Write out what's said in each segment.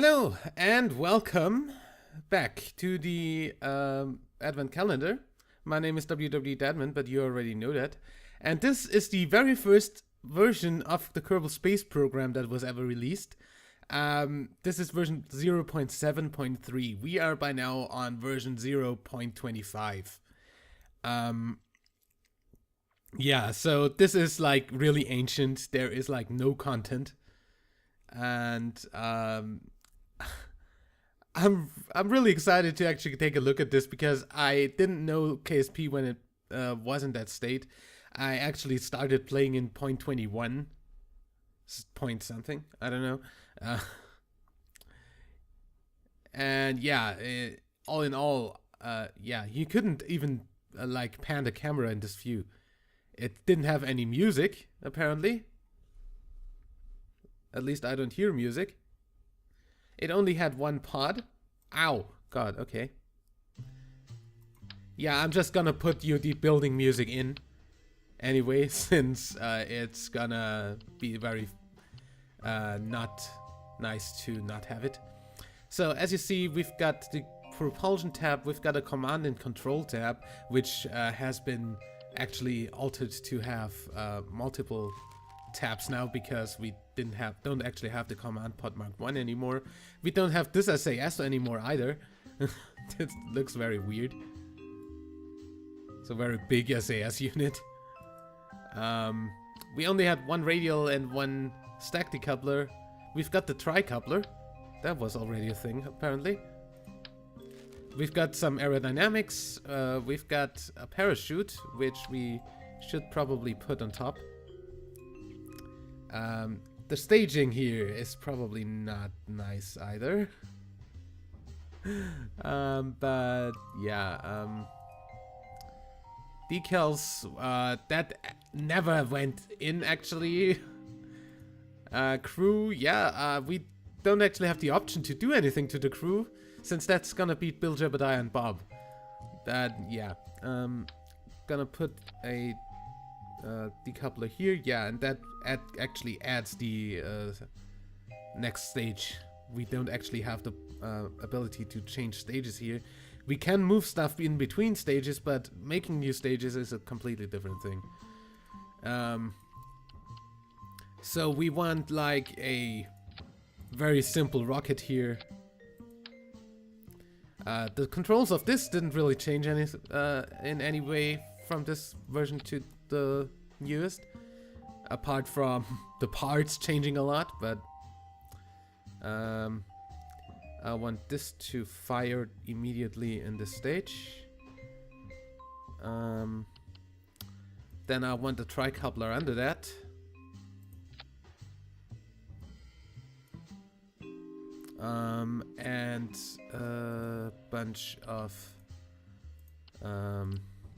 Hello and welcome back to the Advent Calendar. My name is www.dadman, but you already know that. And this is the very first version of the Kerbal Space Program that was ever released. This is version 0.7.3. We are by now on version 0.25. Yeah, so this is like really ancient. There is like no content. And I'm really excited to actually take a look at this because I didn't know KSP when it was in that state. I actually started playing in 0.21, point something, I don't know. And yeah, all in all, yeah, you couldn't even like pan the camera in this view. It didn't have any music, apparently. At least I don't hear music. It only had one pod. Ow. God, okay. Yeah, I'm just gonna put the building music in anyway, since it's gonna be very not nice to not have it. So as you see, we've got the propulsion tab, we've got a command and control tab, which has been actually altered to have multiple tabs now because we don't actually have the command pod mark 1 anymore. We don't have this SAS anymore either. It looks very weird. It's a very big SAS unit. We only had one radial and one stack decoupler. We've got the tri-coupler. That was already a thing, apparently. We've got some aerodynamics. We've got a parachute, which we should probably put on top. The staging here is probably not nice either. But yeah, decals that never went in actually. Crew, yeah, we don't actually have the option to do anything to the crew, since that's gonna be Bill, Jebediah, and Bob. That, yeah, gonna put a decoupler here, yeah, and that actually adds the next stage. We don't actually have the ability to change stages here. We can move stuff in between stages, but making new stages is a completely different thing. So we want like a very simple rocket here. The controls of this didn't really change in any way from this version to the newest, apart from the parts changing a lot. But I want this to fire immediately in this stage. Then I want the tri-coupler under that. And a bunch of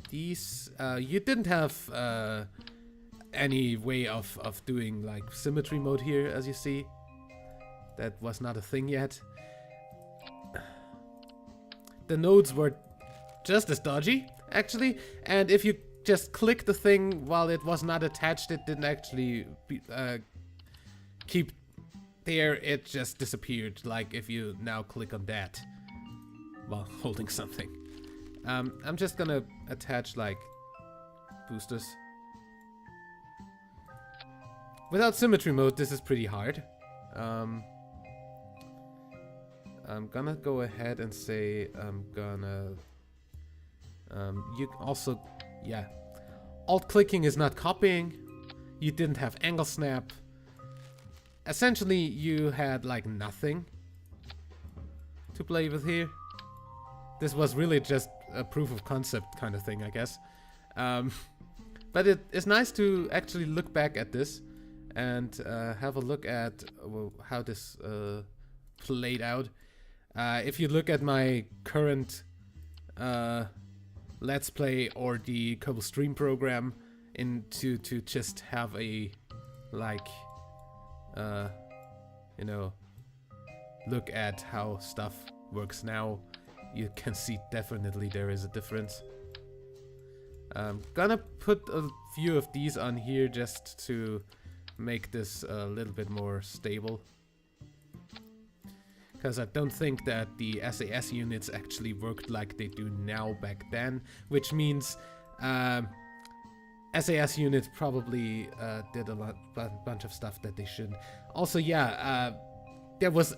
these. You didn't have any way of doing like symmetry mode here, as you see. That was not a thing yet. The nodes were just as dodgy, actually, and if you just click the thing while it was not attached, it didn't actually keep there, it just disappeared, like if you now click on that while holding something. I'm just gonna attach like boosters. Without symmetry mode, this is pretty hard. I'm gonna go ahead and say I'm gonna you also, yeah, alt clicking is not copying. You didn't have angle snap. Essentially, you had like nothing to play with here. This was really just a proof of concept kind of thing, I guess. But it is nice to actually look back at this and have a look at how this played out. If you look at my current Let's Play or the Kerbal Stream program, to just have a like you know, look at how stuff works now, you can see definitely there is a difference. I'm gonna put a few of these on here just to make this a little bit more stable. because I don't think that the SAS units actually worked like they do now back then, which means SAS units probably did a bunch of stuff that they shouldn't. Also, yeah,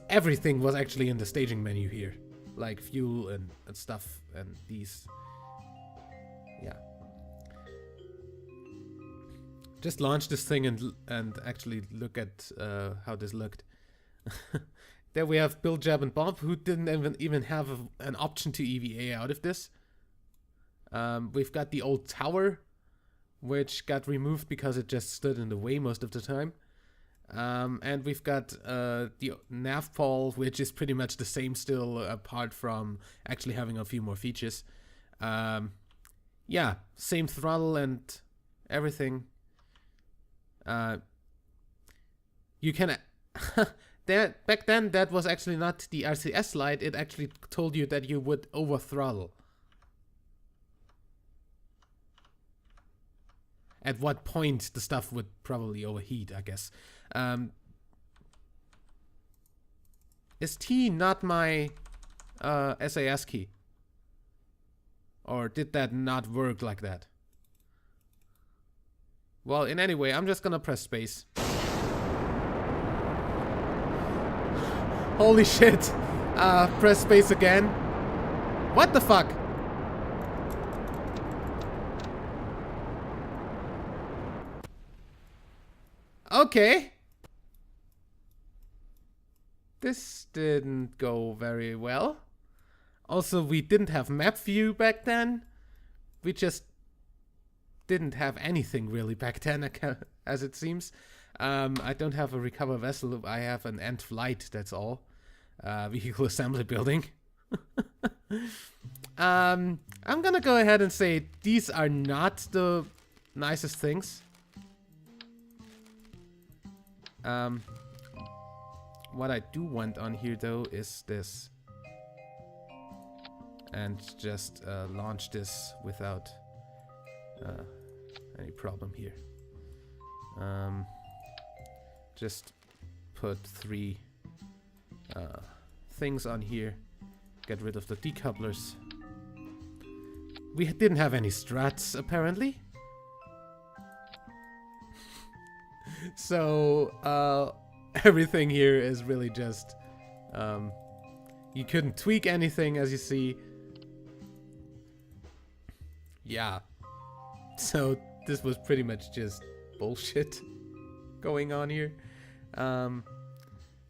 everything was actually in the staging menu here, like fuel and stuff, and these. Yeah. Just launch this thing and actually look at how this looked. There we have Bill, Jeb, and Bob, who didn't even have an option to EVA out of this. We've got the old tower, which got removed because it just stood in the way most of the time. And we've got the nav pole, which is pretty much the same still, apart from actually having a few more features. Yeah, same throttle and everything. You can... back then, that was actually not the RCS light. It actually told you that you would over throttle. At what point the stuff would probably overheat, I guess. Is T not my SAS key? Or did that not work like that? Well, in any way, I'm just gonna press space. Holy shit! Press space again. What the fuck? Okay. This didn't go very well. Also, we didn't have map view back then. We just didn't have anything really back then, as it seems. I don't have a recover vessel. I have an end flight, that's all. Vehicle assembly building. I'm gonna go ahead and say these are not the nicest things. What I do want on here though is this. And just launch this without any problem here. Just put 3 things on here. Get rid of the decouplers. We didn't have any struts apparently. So everything here is really just you couldn't tweak anything, as you see. Yeah. So this was pretty much just bullshit going on here.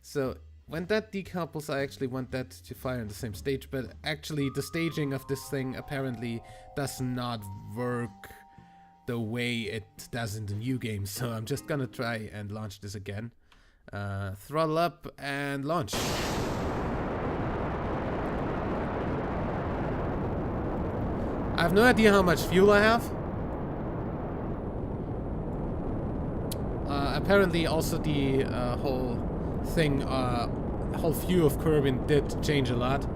So when that decouples, I actually want that to fire in the same stage, but actually the staging of this thing apparently does not work the way it does in the new game. So I'm just gonna try and launch this again. Throttle up and launch. I have no idea how much fuel I have. Apparently also the whole thing, whole view of Kerbin did change a lot.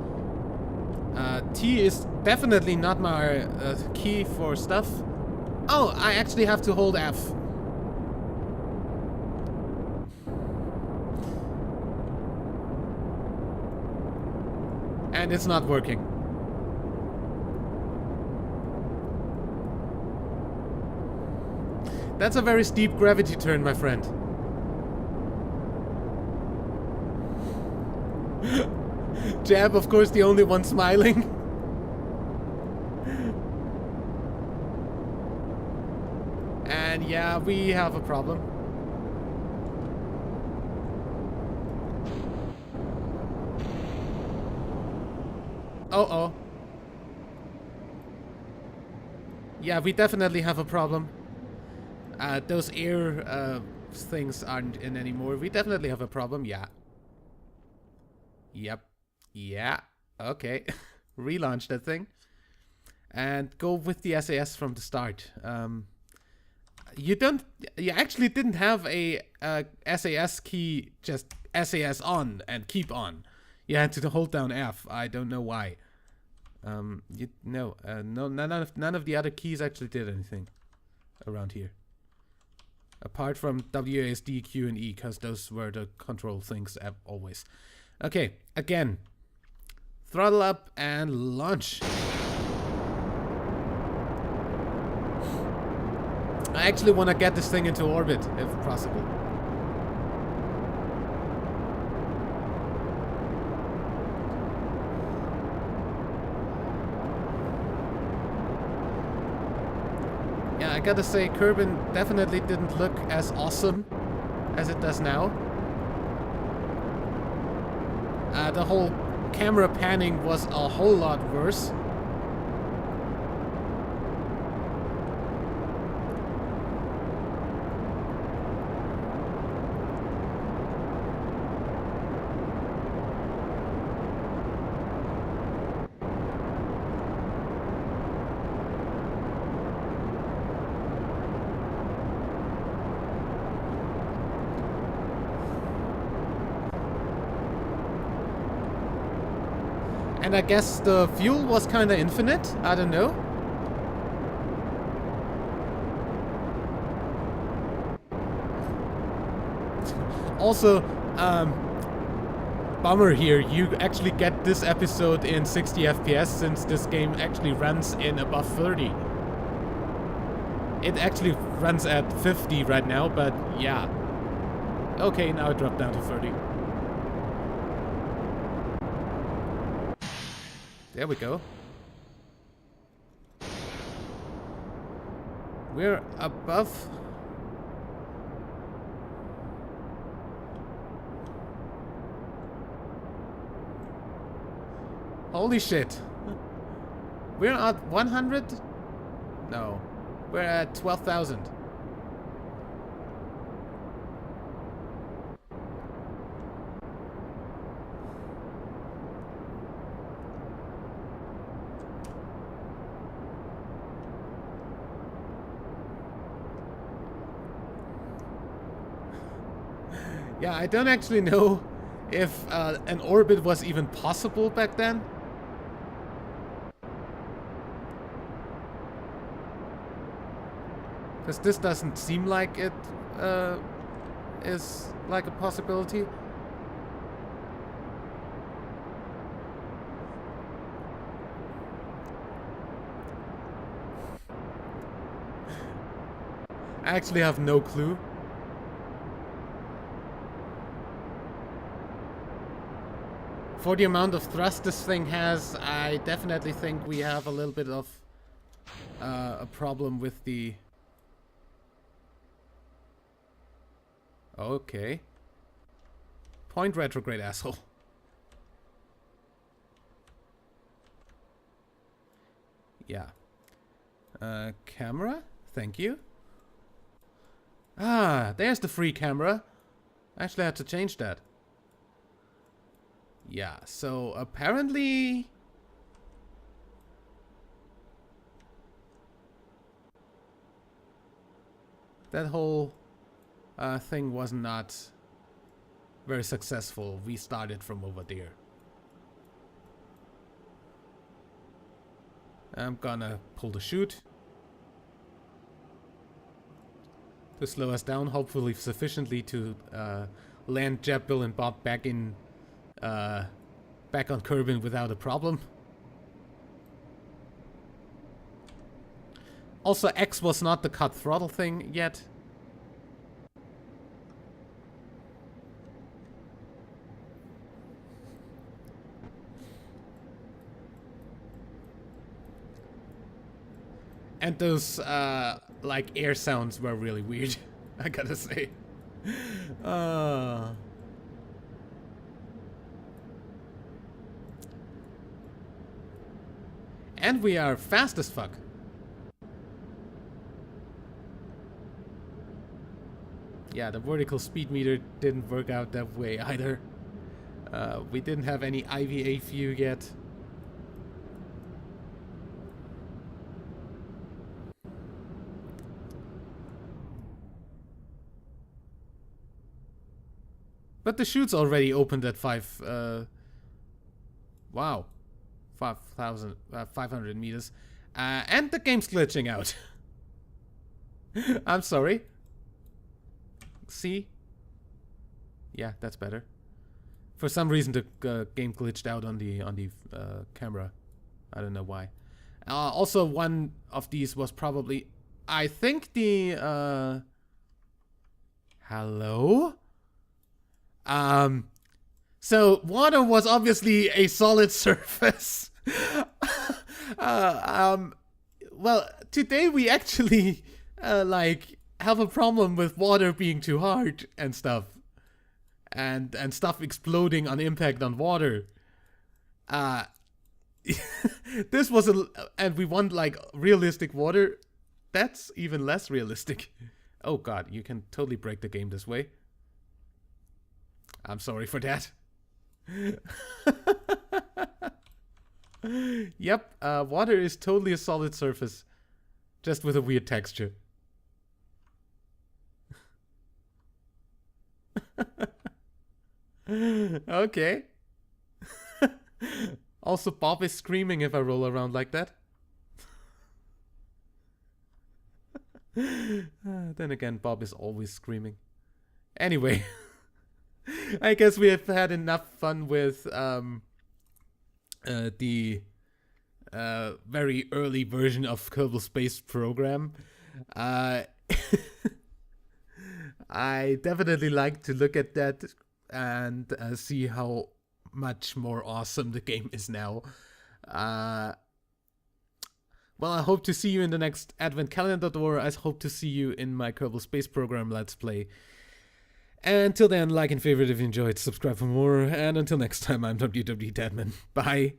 T is definitely not my key for stuff. Oh, I actually have to hold F. And it's not working. That's a very steep gravity turn, my friend. Jab, of course, the only one smiling. And yeah, we have a problem. Uh-oh. Yeah, we definitely have a problem. Those air things aren't in anymore. We definitely have a problem, yeah. Yep. Yeah. Okay. Relaunch that thing. And go with the SAS from the start. You actually didn't have a SAS key, just SAS on and keep on. You had to hold down F. I don't know why. No, none of the other keys actually did anything around here. Apart from WASD, Q, and E, because those were the control things always. Okay, again. Throttle up and launch. I actually want to get this thing into orbit, if possible. Yeah, I gotta say, Kerbal definitely didn't look as awesome as it does now. The whole camera panning was a whole lot worse. And I guess the fuel was kind of infinite. I don't know. Also, bummer here. You actually get this episode in 60 FPS since this game actually runs in above 30. It actually runs at 50 right now, but yeah. Okay, now it dropped down to 30. There we go. We're above. Holy shit. We're at 100? No. We're at 12,000. Yeah, I don't actually know if an orbit was even possible back then. Because this doesn't seem like it is like a possibility. I actually have no clue. For the amount of thrust this thing has, I definitely think we have a little bit of a problem with the... Okay. Point retrograde, asshole. Yeah. Camera? Thank you. Ah, there's the free camera. I actually had to change that. Yeah, so apparently... that whole thing was not very successful. We started from over there. I'm gonna pull the chute to slow us down, hopefully sufficiently to land Jeb, Bill, and Bob back in back on Kerbal without a problem. Also, X was not the cut throttle thing yet. And those like air sounds were really weird, I gotta say. And we are fast as fuck. Yeah, the vertical speed meter didn't work out that way either. We didn't have any IVA view yet. But the chute's already opened at 500 meters. And the game's glitching out. I'm sorry. See? Yeah, that's better. For some reason, the game glitched out on the camera. I don't know why. Also, one of these was probably, I think the hello. So water was obviously a solid surface. Well, today we actually like have a problem with water being too hard and stuff. And stuff exploding on impact on water. This was and we want like realistic water. That's even less realistic. Oh god, you can totally break the game this way. I'm sorry for that. Yep, water is totally a solid surface, just with a weird texture. Okay. Also, Bob is screaming if I roll around like that. Then again, Bob is always screaming. Anyway, I guess we have had enough fun with the very early version of Kerbal Space Program. I definitely like to look at that and see how much more awesome the game is now. Well, I hope to see you in the next Advent Calendar, or I hope to see you in my Kerbal Space Program Let's Play. Until then, like and favorite if you enjoyed, subscribe for more, and until next time, I'm WW Deadman. Bye.